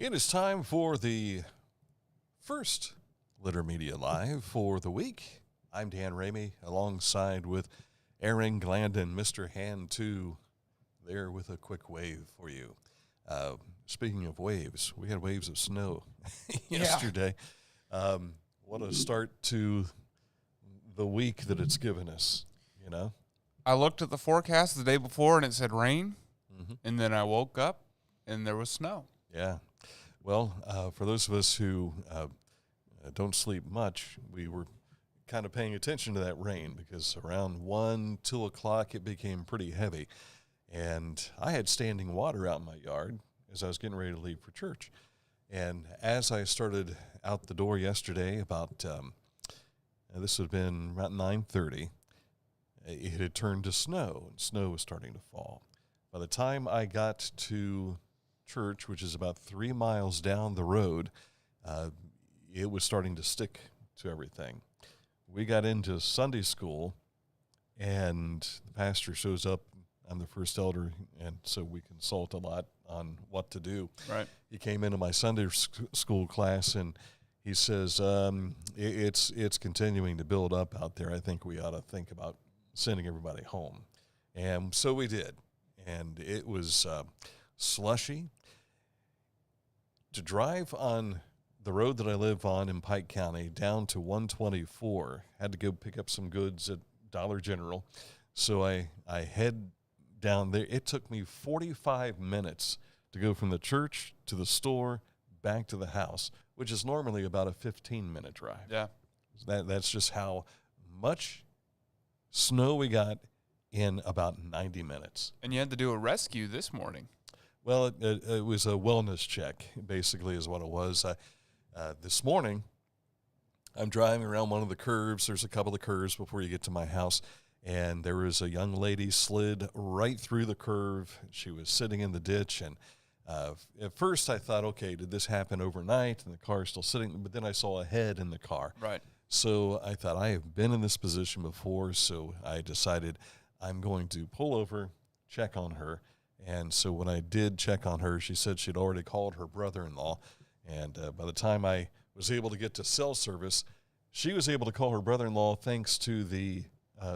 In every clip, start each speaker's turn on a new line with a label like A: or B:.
A: It is time for the first Litter Media Live for the week. I'm Dan Ramey, alongside with Aaron Glandon, Mr. Hand 2, there with a quick wave for you. Speaking of waves, we had waves of snow yesterday. What a start to the week that it's given us, you know?
B: I looked at the forecast the day before and it said rain, and then I woke up and there was snow.
A: Yeah. Well, for those of us who don't sleep much, we were kind of paying attention to that rain because around 1, 2 o'clock it became pretty heavy. And I had standing water out in my yard as I was getting ready to leave for church. And as I started out the door yesterday, about this would have been around 9:30, it had turned to snow, and snow was starting to fall. By the time I got to church, which is about 3 miles down the road, it was starting to stick to everything. We got into Sunday school, and the pastor shows up. I'm the first elder, and so we consult a lot on what to do.
B: Right.
A: He came into my Sunday school class, and he says, it's continuing to build up out there. I think we ought to think about sending everybody home. And so we did. And it was slushy. To drive on the road that I live on in Pike County down to 124, had to go pick up some goods at Dollar General. So I head down there. It took me 45 minutes to go from the church to the store back to the house, which is normally about a 15-minute drive.
B: Yeah.
A: That's just how much snow we got in about 90 minutes.
B: And you had to do a rescue this morning.
A: Well, it was a wellness check, basically, is what it was. This morning, I'm driving around one of the curves. There's a couple of curves before you get to my house, and there was a young lady slid right through the curve. She was sitting in the ditch, and at first I thought, okay, did this happen overnight, and the car is still sitting? But then I saw a head in the car.
B: Right.
A: So I thought, I have been in this position before, so I decided I'm going to pull over, check on her. And so when I did check on her, she said she'd already called her brother-in-law. And by the time I was able to get to cell service, she was able to call her brother-in-law thanks to the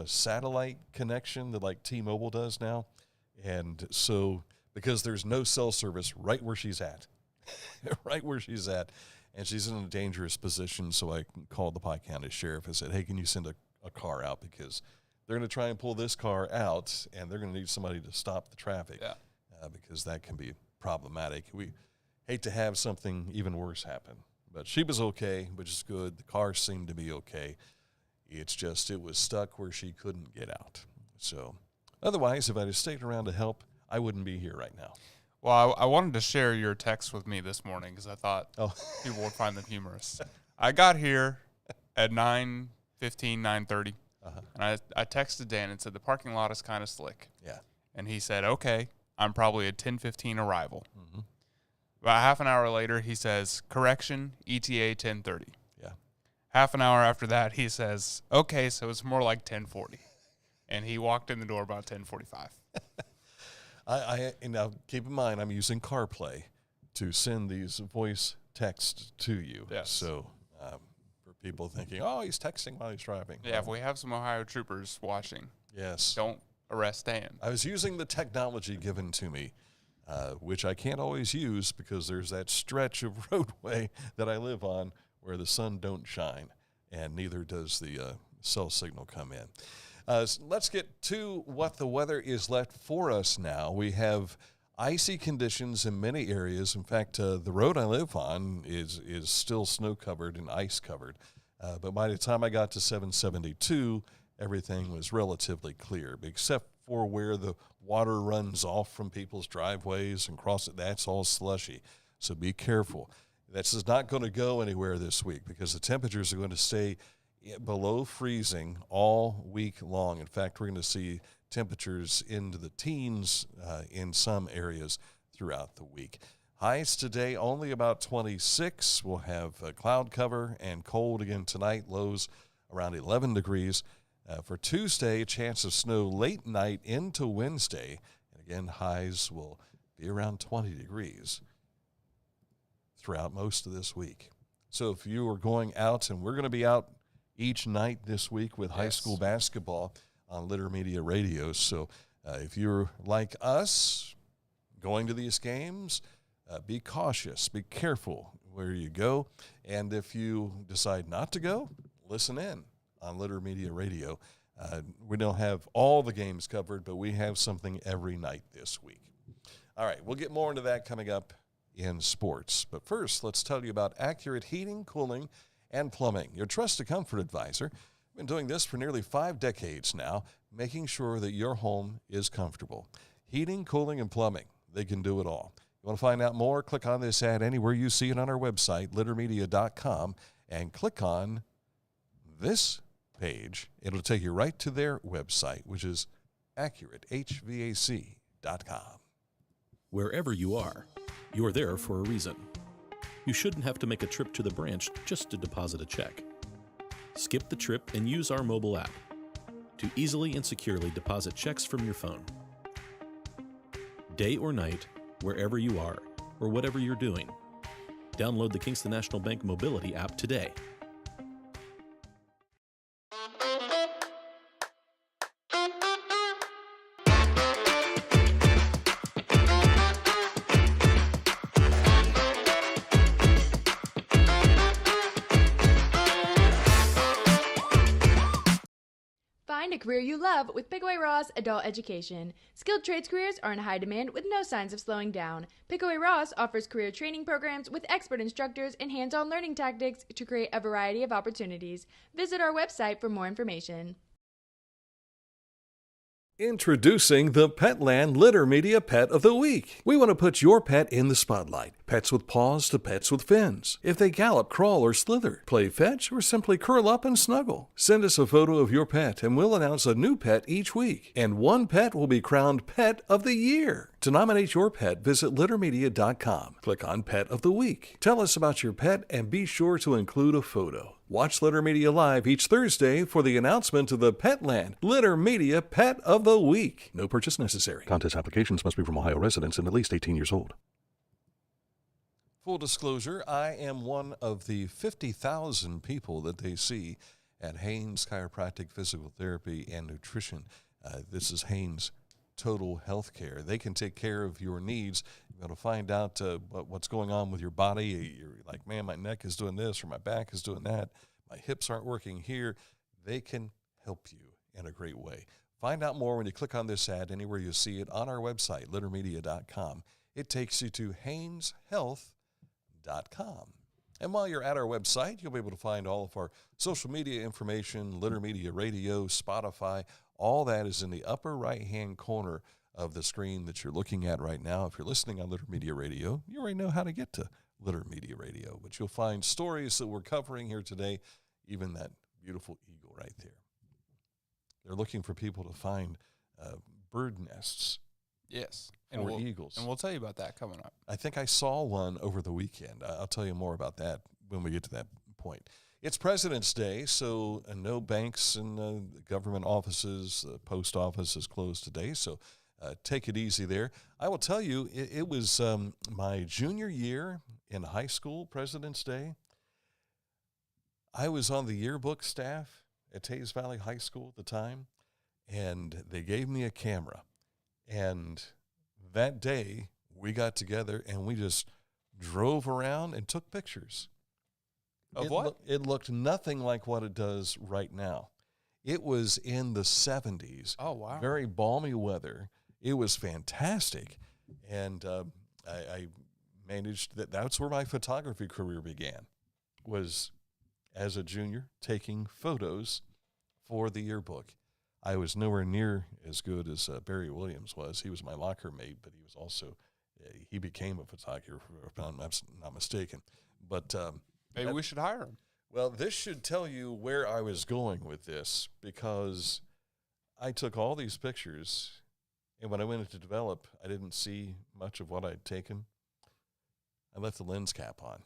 A: satellite connection that like T-Mobile does now. And so because there's no cell service right where she's at, right where she's at, and she's in a dangerous position, so I called the Pike County Sheriff and said, hey, can you send a car out, because they're going to try and pull this car out, and they're going to need somebody to stop the traffic, because that can be problematic. We hate to have something even worse happen. But she was okay, which is good. The car seemed to be okay. It's just it was stuck where she couldn't get out. So otherwise, if I'd have stayed around to help, I wouldn't be here right now.
B: Well, I wanted to share your text with me this morning because I thought people would find them humorous. I got here at 9:15, 9:30. And I texted Dan and said, the parking lot is kind of slick.
A: Yeah.
B: And he said, okay, I'm probably a 10:15 arrival. About half an hour later, he says, correction, ETA 10:30.
A: Yeah.
B: Half an hour after that, he says, okay, so it's more like 10:40. And he walked in the door about 10:45.
A: And now keep in mind, I'm using CarPlay to send these voice texts to you.
B: Yes.
A: So for people thinking, oh, he's texting while he's driving.
B: Yeah, if we have some Ohio troopers watching,
A: yes,
B: don't arrest Dan.
A: I was using the technology given to me, which I can't always use because there's that stretch of roadway that I live on where the sun don't shine, and neither does the cell signal come in. So let's get to what the weather is left for us now. We have icy conditions in many areas. In fact, the road I live on is still snow-covered and ice-covered. But by the time I got to 772, everything was relatively clear, except for where the water runs off from people's driveways and cross it. That's all slushy. So be careful. This is not going to go anywhere this week because the temperatures are going to stay below freezing all week long. In fact, we're going to see temperatures into the teens in some areas throughout the week. Highs today only about 26. We'll have cloud cover and cold again tonight. Lows around 11 degrees. For Tuesday, chance of snow late night into Wednesday. And again, highs will be around 20 degrees. throughout most of this week. So if you are going out, and we're going to be out each night this week with high school basketball on Litter Media Radio. So if you're like us going to these games, be cautious, be careful where you go. And if you decide not to go, listen in on Litter Media Radio. We don't have all the games covered, but we have something every night this week. All right, we'll get more into that coming up in sports. But first, let's tell you about Accurate Heating, Cooling, and Plumbing, your trusted comfort advisor. Been doing this for nearly 5 decades now, making sure that your home is comfortable. Heating, cooling, and plumbing, they can do it all. You want to find out more? Click on this ad anywhere you see it on our website, littermedia.com, and click on this page. It'll take you right to their website, which is accuratehvac.com.
C: Wherever you are there for a reason. You shouldn't have to make a trip to the branch just to deposit a check. Skip the trip and use our mobile app to easily and securely deposit checks from your phone. Day or night, wherever you are, or whatever you're doing, download the Kingston National Bank Mobility app today.
D: Find a career you love with Pickaway Ross Adult Education. Skilled trades careers are in high demand with no signs of slowing down. Pickaway Ross offers career training programs with expert instructors and hands-on learning tactics to create a variety of opportunities. Visit our website for more information.
A: Introducing the Petland Litter Media Pet of the Week. We want to put your pet in the spotlight. Pets with paws to pets with fins. If they gallop, crawl, or slither, play fetch, or simply curl up and snuggle. Send us a photo of your pet and we'll announce a new pet each week. And one pet will be crowned Pet of the Year. To nominate your pet, visit littermedia.com. Click on Pet of the Week. Tell us about your pet and be sure to include a photo. Watch Litter Media Live each Thursday for the announcement of the Petland Litter Media Pet of the Week. No purchase necessary. Contest applications must be from Ohio residents and at least 18 years old. Full disclosure, I am one of the 50,000 people that they see at Haynes Chiropractic Physical Therapy and Nutrition. This is Haynes Total Health Care. They can take care of your needs. You're going to find out what's going on with your body. You're like, man, my neck is doing this or my back is doing that. My hips aren't working here. They can help you in a great way. Find out more when you click on this ad anywhere you see it on our website, littermedia.com. It takes you to HaynesHealth.com. And while you're at our website, you'll be able to find all of our social media information, Litter Media Radio, Spotify. All that is in the upper right-hand corner of the screen that you're looking at right now. If you're listening on Litter Media Radio, you already know how to get to Litter Media Radio. But you'll find stories that we're covering here today, even that beautiful eagle right there. They're looking for people to find bird nests.
B: Yes.
A: For eagles.
B: And we'll tell you about that coming up.
A: I think I saw one over the weekend. I'll tell you more about that when we get to that point. It's President's Day, so no banks and government offices, post office is closed today, so take it easy there. I will tell you, it was my junior year in high school, President's Day. I was on the yearbook staff at Tays Valley High School at the time, and they gave me a camera. And that day, we got together and we just drove around and took pictures.
B: Of what?
A: It looked nothing like what it does right now. It was in the 70s.
B: Oh, wow.
A: Very balmy weather. It was fantastic. And I managed that's where my photography career began, was as a junior taking photos for the yearbook. I was nowhere near as good as Barry Williams was. He was my locker mate, but he was also, he became a photographer, if I'm not mistaken. But
B: maybe we should hire him.
A: Well, this should tell you where I was going with this, because I took all these pictures, and when I went to develop, I didn't see much of what I'd taken. I left the lens cap on.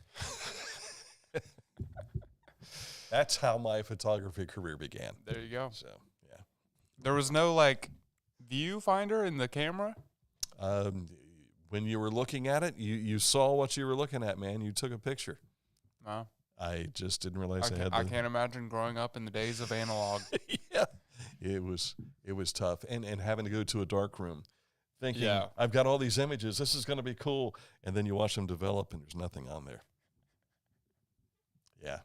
A: That's how my photography career began.
B: There you go.
A: So, yeah.
B: There was no, viewfinder in the camera?
A: when you were looking at it, you saw what you were looking at, man. You took a picture.
B: Wow.
A: I just didn't realize
B: I can't imagine growing up in the days of analog.
A: Yeah, it was tough, and having to go to a dark room, thinking
B: Yeah.
A: I've got all these images. This is going to be cool, and then you watch them develop, and there's nothing on there. Yeah.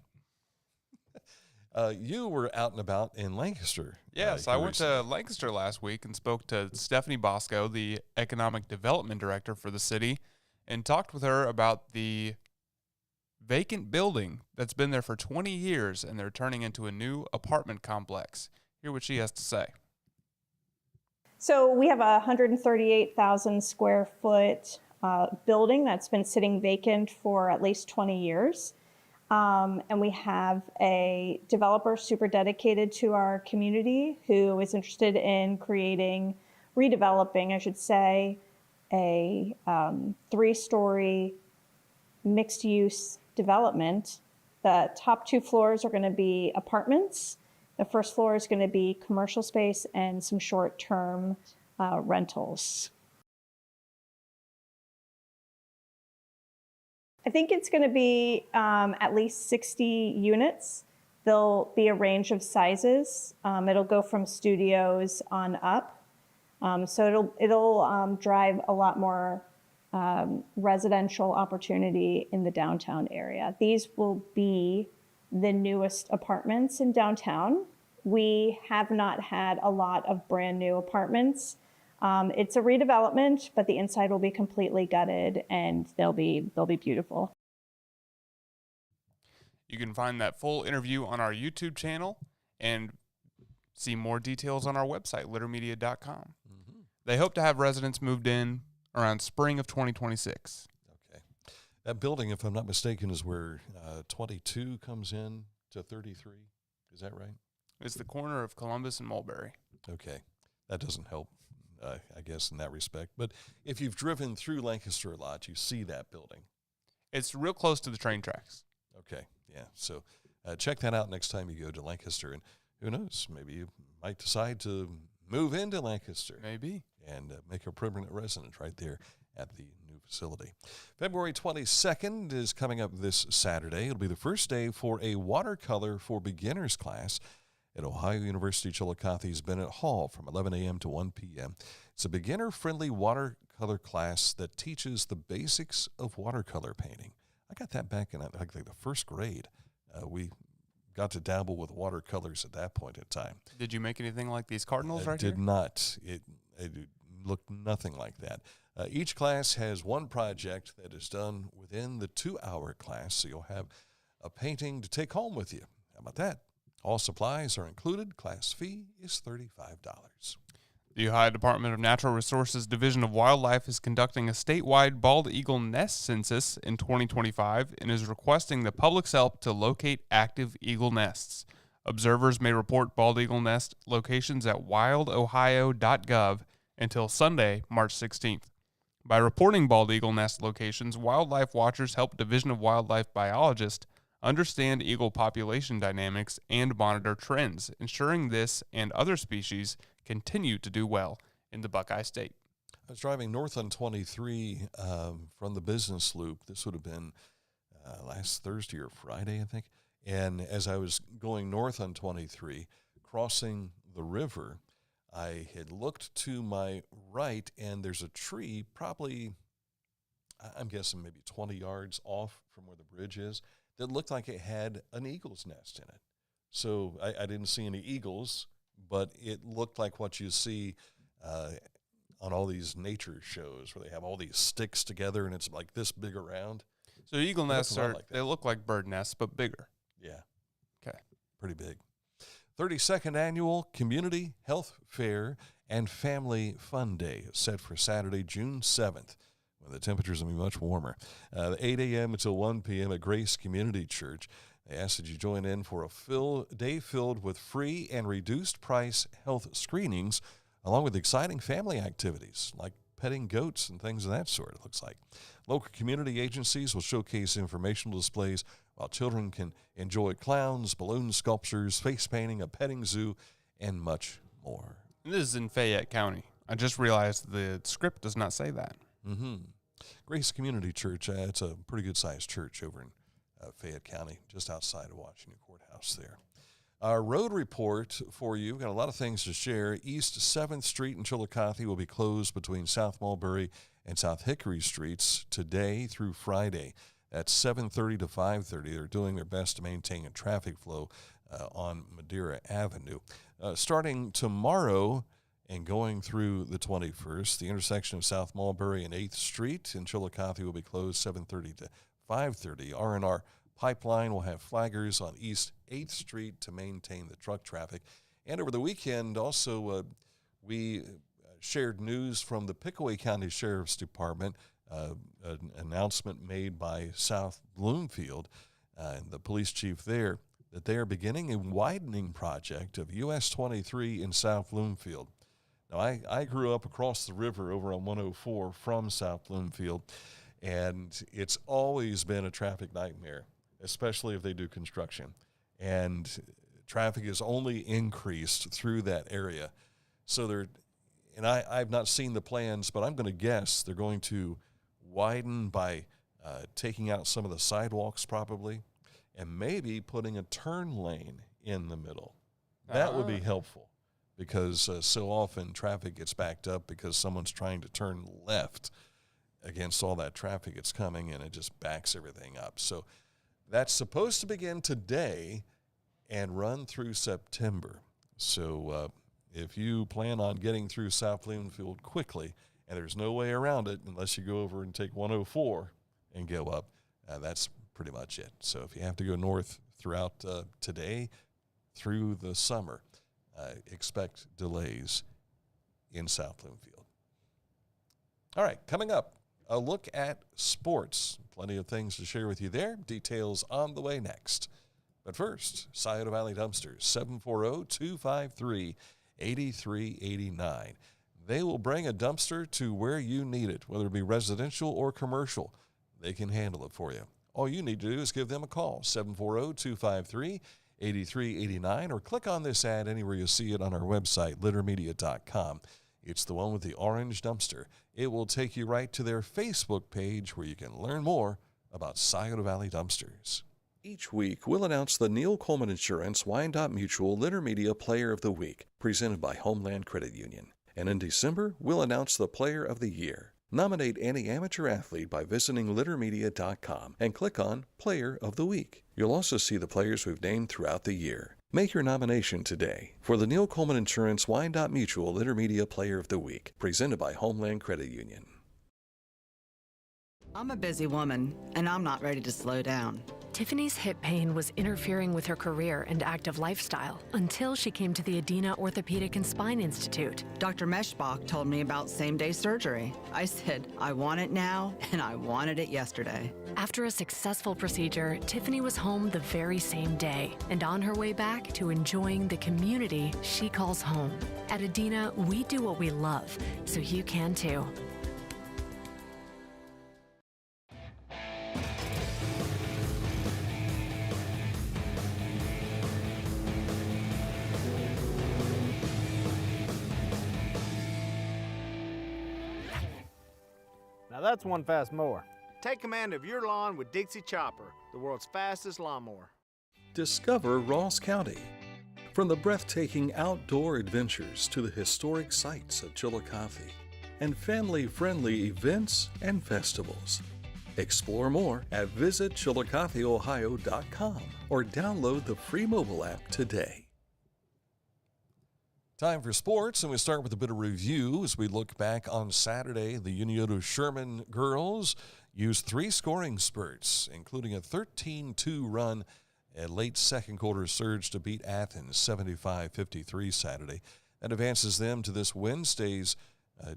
A: You were out and about in Lancaster.
B: Yes, I went to Lancaster last week and spoke to Stephanie Bosco, the Economic Development Director for the city, and talked with her about the vacant building that's been there for 20 years, and they're turning into a new apartment complex. Hear what she has to say.
E: So we have a 138,000 square foot building that's been sitting vacant for at least 20 years. And we have a developer super dedicated to our community who is interested in redeveloping, I should say, a 3-story mixed-use development. The top 2 floors are going to be apartments. The first floor is going to be commercial space and some short-term rentals. I think it's going to be at least 60 units. There'll be a range of sizes. It'll go from studios on up. So it'll drive a lot more residential opportunity in the downtown area. These will be the newest apartments in downtown. We have not had a lot of brand new apartments. It's a redevelopment, but the inside will be completely gutted and they'll be beautiful.
B: You can find that full interview on our YouTube channel and see more details on our website, littermedia.com. Mm-hmm. They hope to have residents moved in around spring of 2026.
A: Okay. That building, if I'm not mistaken, is where 22 comes in to 33. Is that right?
B: It's the corner of Columbus and Mulberry.
A: Okay. That doesn't help, I guess, in that respect. But if you've driven through Lancaster a lot, you see that building.
B: It's real close to the train tracks.
A: Okay. Yeah. So check that out next time you go to Lancaster. And who knows, maybe you might decide to move into Lancaster.
B: Maybe.
A: And make a permanent resident right there at the new facility. February 22nd is coming up this Saturday. It'll be the first day for a watercolor for beginners class at Ohio University Chillicothe's Bennett Hall from 11 a.m. to 1 p.m. It's a beginner-friendly watercolor class that teaches the basics of watercolor painting. I got that back in like the first grade. We got to dabble with watercolors at that point in time.
B: Did you make anything like these cardinals right here?
A: Did not. It looked nothing like that. Each class has one project that is done within the 2-hour class, so you'll have a painting to take home with you. How about that? All supplies are included. Class fee is $35.
B: The Ohio Department of Natural Resources Division of Wildlife is conducting a statewide bald eagle nest census in 2025 and is requesting the public's help to locate active eagle nests. Observers may report bald eagle nest locations at wildohio.gov until Sunday, March 16th. By reporting bald eagle nest locations, wildlife watchers help Division of Wildlife biologists understand eagle population dynamics and monitor trends, ensuring this and other species continue to do well in the Buckeye State.
A: I was driving north on 23 from the business loop. This would have been last Thursday or Friday, I think. And as I was going north on 23, crossing the river, I had looked to my right, and there's a tree probably, I'm guessing maybe 20 yards off from where the bridge is, that looked like it had an eagle's nest in it. So I didn't see any eagles, but it looked like what you see on all these nature shows where they have all these sticks together and it's like this big around.
B: So eagle nests they look like bird nests, but bigger.
A: Yeah.
B: Okay.
A: Pretty big. 32nd Annual Community Health Fair and Family Fun Day is set for Saturday, June 7th. The temperatures will be much warmer. 8 a.m. until 1 p.m. at Grace Community Church. They ask that you join in for a day filled with free and reduced price health screenings, along with exciting family activities like petting goats and things of that sort, it looks like. Local community agencies will showcase informational displays while children can enjoy clowns, balloon sculptures, face painting, a petting zoo, and much more.
B: This is in Fayette County. I just realized the script does not say that.
A: Mm-hmm. Grace Community Church, it's a pretty good-sized church over in Fayette County, just outside of Washington Courthouse there. Our road report for you, got a lot of things to share. East 7th Street in Chillicothe will be closed between South Mulberry and South Hickory Streets today through Friday. That's 7:30 to 5:30. They're doing their best to maintain a traffic flow on Madeira Avenue. Starting tomorrow and going through the 21st, the intersection of South Mulberry and 8th Street in Chillicothe will be closed 7:30 to 5:30. R&R Pipeline will have flaggers on East 8th Street to maintain the truck traffic. And over the weekend, also, we shared news from the Pickaway County Sheriff's Department, an announcement made by South Bloomfield and the police chief there, that they are beginning a widening project of US 23 in South Bloomfield. Now, I grew up across the river over on 104 from South Bloomfield, and it's always been a traffic nightmare, especially if they do construction. And traffic is only increased through that area. So I've not seen the plans, but I'm going to guess they're going to widen by taking out some of the sidewalks probably, and maybe putting a turn lane in the middle. That would be helpful, because so often traffic gets backed up because someone's trying to turn left against all that traffic that's coming, and it just backs everything up. So that's supposed to begin today and run through September. So if you plan on getting through South Bloomfield quickly, and there's no way around it unless you go over and take 104 and go up, that's pretty much it. So if you have to go north throughout today through the summer, expect delays in South Bloomfield. All right, coming up, a look at sports. Plenty of things to share with you there. Details on the way next. But first, Scioto Valley Dumpsters, 740-253-8389. They will bring a dumpster to where you need it, whether it be residential or commercial. They can handle it for you. All you need to do is give them a call, 740-253-8389, or click on this ad anywhere you see it on our website, littermedia.com. It's the one with the orange dumpster. It will take you right to their Facebook page where you can learn more about Scioto Valley Dumpsters. Each week, we'll announce the Neil Coleman Insurance Wyandotte Mutual Litter Media Player of the Week, presented by Homeland Credit Union. And in December, we'll announce the Player of the Year. Nominate any amateur athlete by visiting littermedia.com and click on Player of the Week. You'll also see the players we've named throughout the year. Make your nomination today for the Neil Coleman Insurance Wyandotte Mutual Litter Media Player of the Week, presented by Homeland Credit Union.
F: I'm a busy woman, and I'm not ready to slow down.
G: Tiffany's hip pain was interfering with her career and active lifestyle until she came to the Adina Orthopedic and Spine Institute.
F: Dr. Meshbach told me about same-day surgery. I said, I want it now, and I wanted it yesterday.
G: After a successful procedure, Tiffany was home the very same day and on her way back to enjoying the community she calls home. At Adina, we do what we love, so you can too.
H: Now that's one fast mower.
I: Take command of your lawn with Dixie Chopper, the world's fastest lawnmower.
A: Discover Ross County. From the breathtaking outdoor adventures to the historic sights of Chillicothe and family-friendly events and festivals. Explore more at visitchillicotheohio.com or download the free mobile app today. Time for sports, and we start with a bit of review as we look back on Saturday. The Unioto Sherman girls used 3 scoring spurts, including a 13-2 run at late second quarter surge to beat Athens 75-53 Saturday. That advances them to this Wednesday's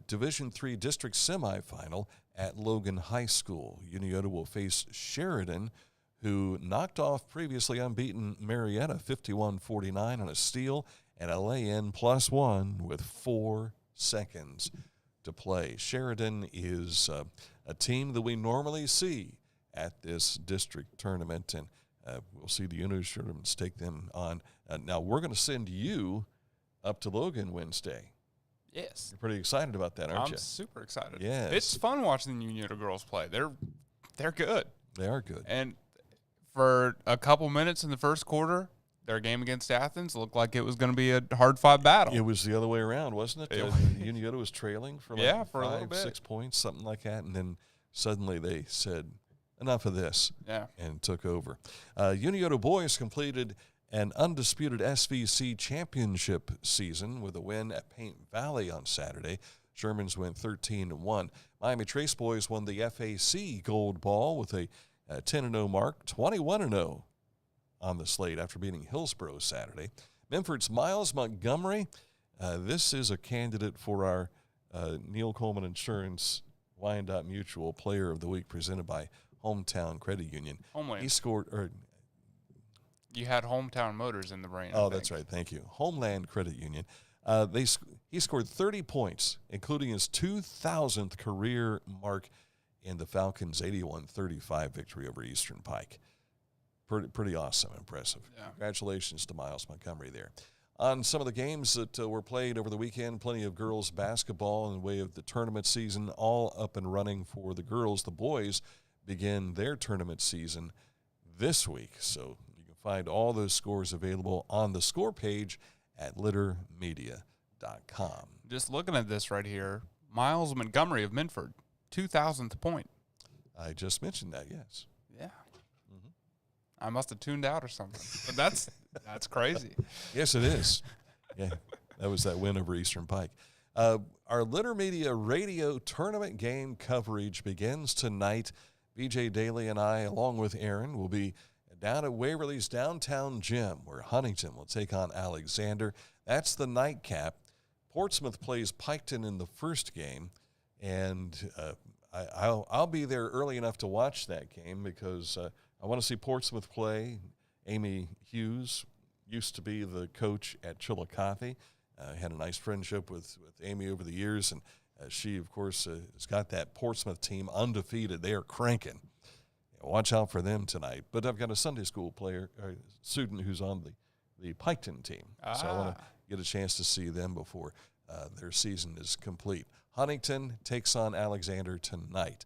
A: Division III district semifinal at Logan High School. Unioto will face Sheridan, who knocked off previously unbeaten Marietta 51-49 on a steal and a lay-in +1 with 4 seconds to play. Sheridan is a team that we normally see at this district tournament, and we'll see the Unioto Shermans take them on. Now, we're going to send you up to Logan Wednesday.
B: Yes.
A: You're pretty excited about that, aren't you?
B: I'm super excited.
A: Yes.
B: It's fun watching the Unioto girls play. They're good.
A: They are good.
B: And for a couple minutes in the first quarter, their game against Athens looked like it was going to be a hard-fought battle.
A: It was the other way around, wasn't it? Unioto was trailing for
B: for a little
A: 5,
B: bit.
A: 6 points, something like that, and then suddenly they said, enough of this, and took over. Unioto Boys completed an undisputed SVC championship season with a win at Paint Valley on Saturday. Shermans went 13-1. Miami Trace Boys won the FAC Gold Ball with a 10-0 mark, 21-0 on the slate after beating Hillsborough Saturday. Memphis Miles Montgomery, this is a candidate for our Neil Coleman Insurance Wyandotte Mutual Player of the Week presented by Hometown Credit Union.
B: Homeland.
A: He scored,
B: You had Hometown Motors in the brain.
A: Oh, that's right. Thank you. Homeland Credit Union. He scored 30 points, including his 2,000th career mark in the Falcons' 81-35 victory over Eastern Pike. Pretty awesome, impressive.
B: Yeah.
A: Congratulations to Miles Montgomery there. On some of the games that were played over the weekend, plenty of girls basketball in the way of the tournament season, all up and running for the girls. The boys begin their tournament season this week, so you can find all those scores available on the score page at littermedia.com.
B: Just looking at this right here, Miles Montgomery of Minford, 2,000th point.
A: I just mentioned that, yes.
B: Yeah. I must have tuned out or something. But that's crazy.
A: Yes, it is. Yeah, that was that win over Eastern Pike. Our Litter Media radio tournament game coverage begins tonight. BJ Daly and I, along with Aaron, will be down at Waverly's downtown gym where Huntington will take on Alexander. That's the nightcap. Portsmouth plays Piketon in the first game, and I'll be there early enough to watch that game because I want to see Portsmouth play. Amy Hughes used to be the coach at Chillicothe. Had a nice friendship with Amy over the years, and she, of course, has got that Portsmouth team undefeated. They are cranking. Watch out for them tonight. But I've got a Sunday school student who's on the Piketon team. So I want to get a chance to see them before their season is complete. Huntington takes on Alexander tonight.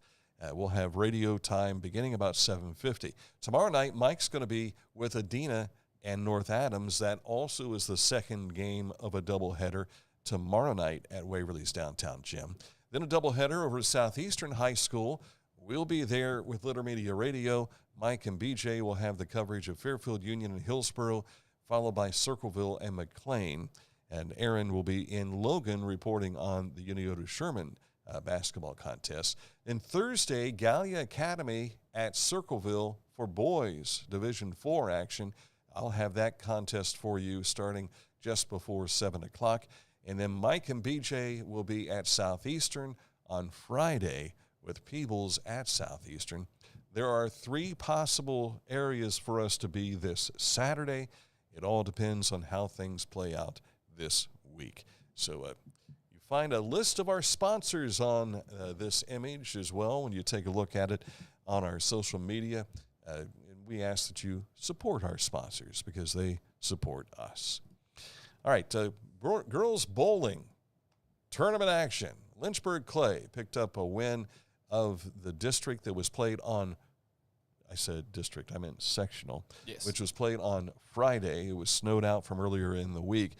A: We'll have radio time beginning about 7:50. Tomorrow night, Mike's going to be with Adena and North Adams. That also is the second game of a doubleheader tomorrow night at Waverly's downtown gym. Then a doubleheader over at Southeastern High School. We'll be there with Litter Media Radio. Mike and BJ will have the coverage of Fairfield Union and Hillsborough, followed by Circleville and McLean. And Aaron will be in Logan reporting on the Unioto Sherman basketball contest. Then Thursday, Gallia Academy at Circleville for boys Division 4 action. I'll have that contest for you starting just before 7 o'clock. And then Mike and BJ will be at Southeastern on Friday with Peebles at Southeastern. There are 3 possible areas for us to be this Saturday. It all depends on how things play out this week. So you find a list of our sponsors on this image as well when you take a look at it on our social media. And we ask that you support our sponsors because they support us. All right, girls bowling tournament action. Lynchburg Clay picked up a win of the district that was played on, I said district, I meant sectional,
B: yes,
A: which was played on Friday. It was snowed out from earlier in the week.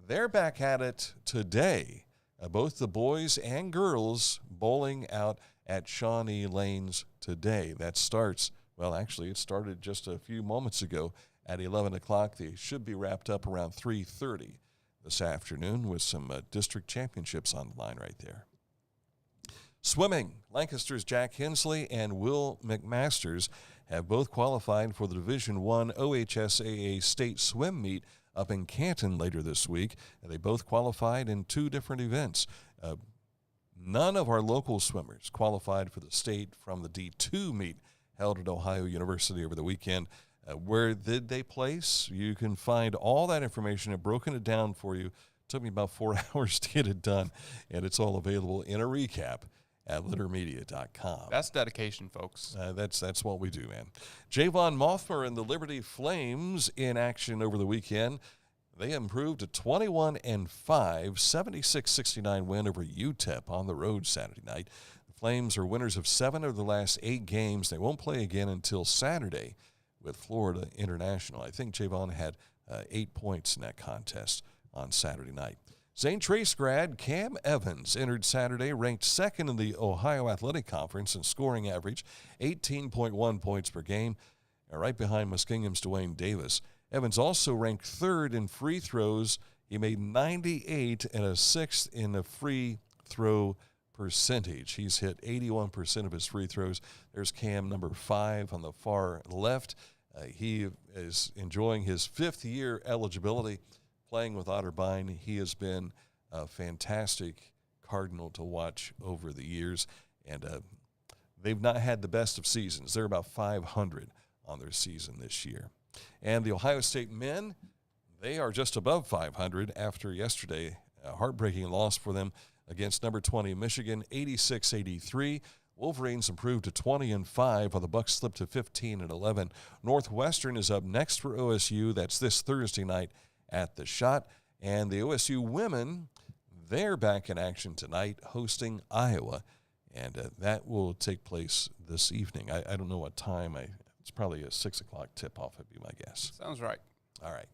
A: They're back at it today. Both the boys and girls bowling out at Shawnee Lanes today. That starts, well, actually, it started just a few moments ago at 11 o'clock. They should be wrapped up around 3:30 this afternoon with some district championships on the line right there. Swimming, Lancaster's Jack Hensley and Will McMasters have both qualified for the Division I OHSAA State Swim Meet up in Canton later this week. They both qualified in 2 different events. None of our local swimmers qualified for the state from the D2 meet held at Ohio University over the weekend. Where did they place? You can find all that information. I've broken it down for you. It took me about 4 hours to get it done, and it's all available in a recap at littermedia.com.
B: That's dedication, folks.
A: That's what we do, man. Javon Mothmer and the Liberty Flames in action over the weekend. They improved to 21-5, 76-69 win over UTEP on the road Saturday night. The Flames are winners of 7 of the last 8 games. They won't play again until Saturday with Florida International. I think Javon had 8 points in that contest on Saturday night. St. Trace grad Cam Evans entered Saturday ranked second in the Ohio Athletic Conference in scoring average, 18.1 points per game, right behind Muskingum's Dwayne Davis. Evans also ranked third in free throws. He made 98 and a sixth in the free throw percentage. He's hit 81% of his free throws. There's Cam, number 5 on the far left. He is enjoying his 5th year eligibility playing with Otterbein. He has been a fantastic Cardinal to watch over the years, and they've not had the best of seasons. They're about 500 on their season this year. And the Ohio State men, they are just above 500 after yesterday, a heartbreaking loss for them against number 20 Michigan, 86-83. Wolverines improved to 20-5, while the Bucks slipped to 15-11. Northwestern is up next for OSU. That's this Thursday night at the Shot. And the OSU women, they're back in action tonight hosting Iowa. And that will take place this evening. I don't know what time. It's probably a 6 o'clock tip-off would be my guess.
B: Sounds right.
A: All right.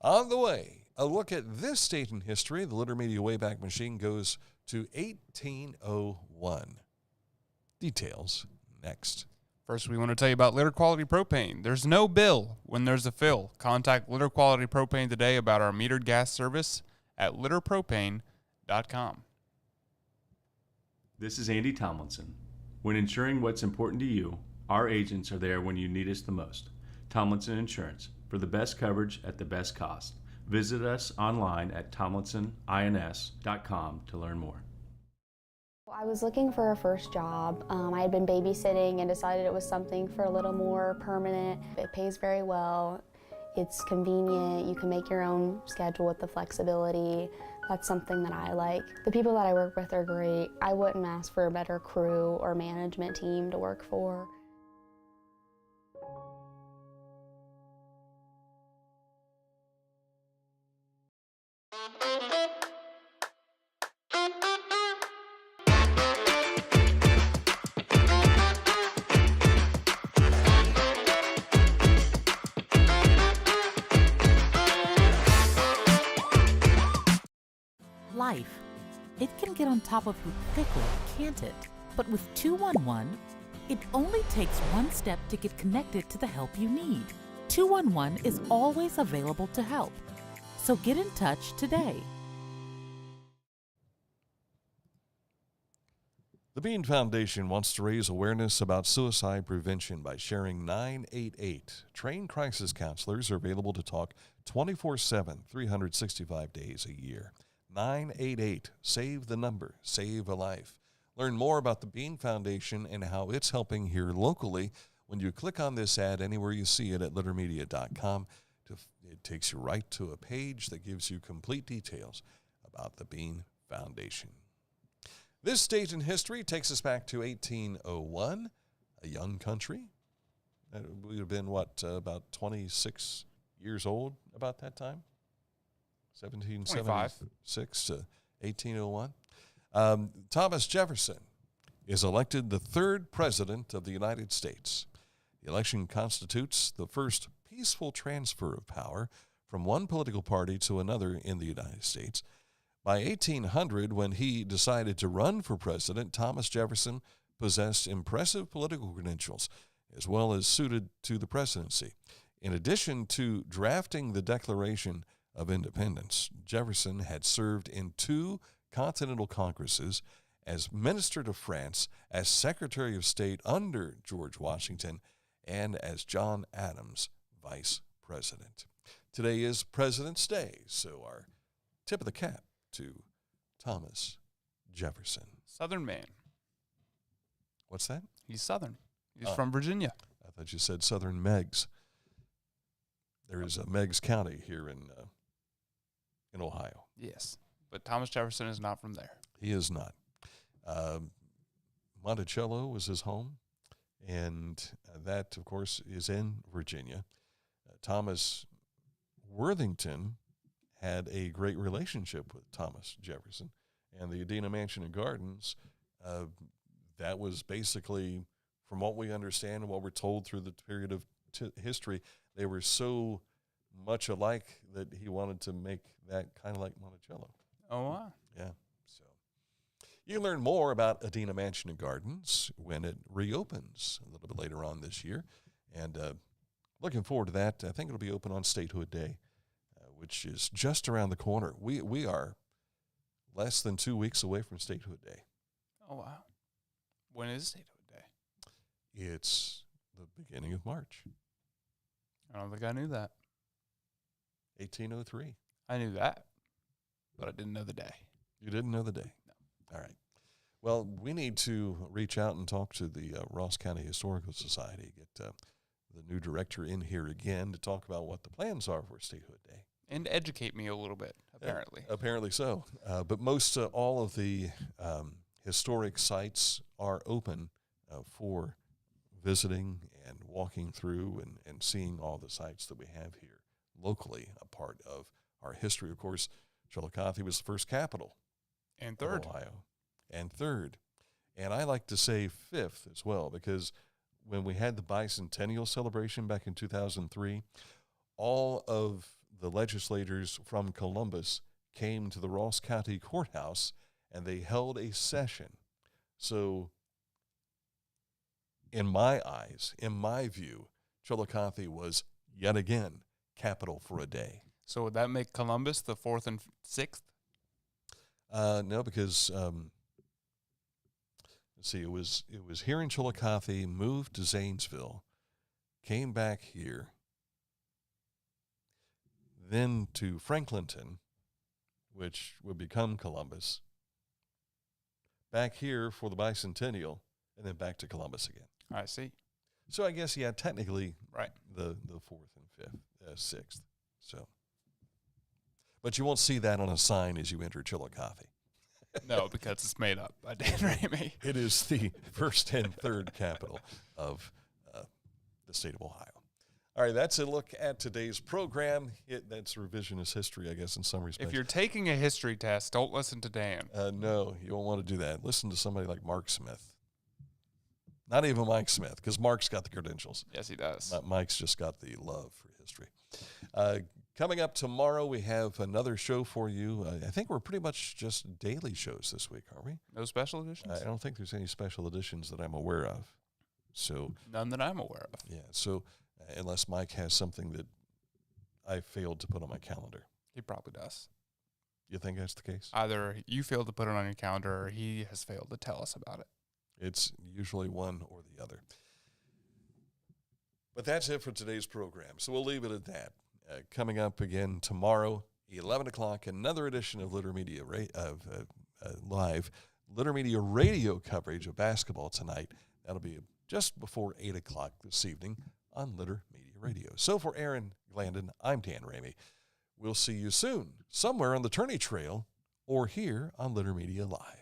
A: On the way, a look at this date in history. The Litter Media Wayback Machine goes to 1801. Details next.
B: First, we want to tell you about Litter Quality Propane. There's no bill when there's a fill. Contact Litter Quality Propane today about our metered gas service at litterpropane.com.
J: This is Andy Tomlinson. When ensuring what's important to you, our agents are there when you need us the most. Tomlinson Insurance, for the best coverage at the best cost. Visit us online at tomlinsonins.com to learn more.
K: I was looking for a first job. I had been babysitting and decided it was something for a little more permanent. It pays very well. It's convenient. You can make your own schedule with the flexibility. That's something that I like. The people that I work with are great. I wouldn't ask for a better crew or management team to work for.
L: Life. It can get on top of you quickly, can't it? But with 211, it only takes one step to get connected to the help you need. 211 is always available to help. So get in touch today.
A: The Bean Foundation wants to raise awareness about suicide prevention by sharing 988. Trained crisis counselors are available to talk 24/7, 365 days a year. 988. Save the number. Save a life. Learn more about the Bean Foundation and how it's helping here locally when you click on this ad anywhere you see it at littermedia.com. It takes you right to a page that gives you complete details about the Bean Foundation. This date in history takes us back to 1801, a young country. We would have been, about 26 years old about that time? 1776 to 1801. Thomas Jefferson is elected the 3rd president of the United States. The election constitutes the first peaceful transfer of power from one political party to another in the United States. By 1800, when he decided to run for president, Thomas Jefferson possessed impressive political credentials as well as suited to the presidency. In addition to drafting the Declaration of Independence, Jefferson had served in 2 Continental Congresses, as Minister to France, as Secretary of State under George Washington, and as John Adams' Vice President. Today is President's Day, so our tip of the cap to Thomas Jefferson.
B: Southern man.
A: What's that?
B: He's Southern. He's from Virginia.
A: I thought you said Southern Meigs. There is a Meigs County here in Ohio.
B: Yes, but Thomas Jefferson is not from there.
A: He is not. Monticello was his home, and that, of course, is in Virginia. Thomas Worthington had a great relationship with Thomas Jefferson. And the Adena Mansion and Gardens, that was basically, from what we understand and what we're told through the period of history, they were so much alike that he wanted to make that kind of like Monticello.
B: Oh, wow.
A: Yeah. So you can learn more about Adena Mansion and Gardens when it reopens a little bit later on this year. And looking forward to that. I think it'll be open on Statehood Day, which is just around the corner. We are less than 2 weeks away from Statehood Day.
B: Oh, wow. When is Statehood Day?
A: It's the beginning of March.
B: I don't think I knew that.
A: 1803.
B: I knew that, but I didn't know the day.
A: You didn't know the day? No. All right. Well, we need to reach out and talk to the Ross County Historical Society, get the new director in here again to talk about what the plans are for Statehood Day.
B: And educate me a little bit, apparently.
A: Apparently so. But most all of the historic sites are open for visiting and walking through and seeing all the sites that we have here locally, a part of our history. Of course, Chillicothe was the first capital.
B: And third.
A: Of Ohio. And third. And I like to say fifth as well, because when we had the bicentennial celebration back in 2003, all of the legislators from Columbus came to the Ross County Courthouse and they held a session. So in my eyes, in my view, Chillicothe was yet again capital for a day.
B: So would that make Columbus the 4th and 6th?
A: No, because let's see, it was here in Chillicothe, moved to Zanesville, came back here, then to Franklinton, which would become Columbus, back here for the bicentennial, and then back to Columbus again.
B: I see.
A: So I guess, yeah, technically,
B: right,
A: the 4th and 5th, 6th. So, but you won't see that on a sign as you enter Chillicothe.
B: No, because it's made up by Dan Ramey.
A: It is the first and third capital of the state of Ohio. All right, that's a look at today's program. That's revisionist history, I guess, in some respects.
B: If you're taking a history test, don't listen to Dan.
A: No, you won't want to do that. Listen to somebody like Mark Smith. Not even Mike Smith, because Mark's got the credentials.
B: Yes, he does.
A: Mike's just got the love for history. Coming up tomorrow, we have another show for you. I think we're pretty much just daily shows this week, aren't we?
B: No special editions?
A: I don't think there's any special editions that I'm aware of. So
B: none that I'm aware of.
A: Yeah, so unless Mike has something that I failed to put on my calendar.
B: He probably does.
A: You think that's the case?
B: Either you failed to put it on your calendar or he has failed to tell us about it.
A: It's usually one or the other. But that's it for today's program, so we'll leave it at that. Coming up again tomorrow, 11 o'clock, another edition of Litter Media Live. Litter Media radio coverage of basketball tonight. That'll be just before 8 o'clock this evening on Litter Media Radio. So for Aaron Glandon, I'm Dan Ramey. We'll see you soon, somewhere on the Tourney Trail or here on Litter Media Live.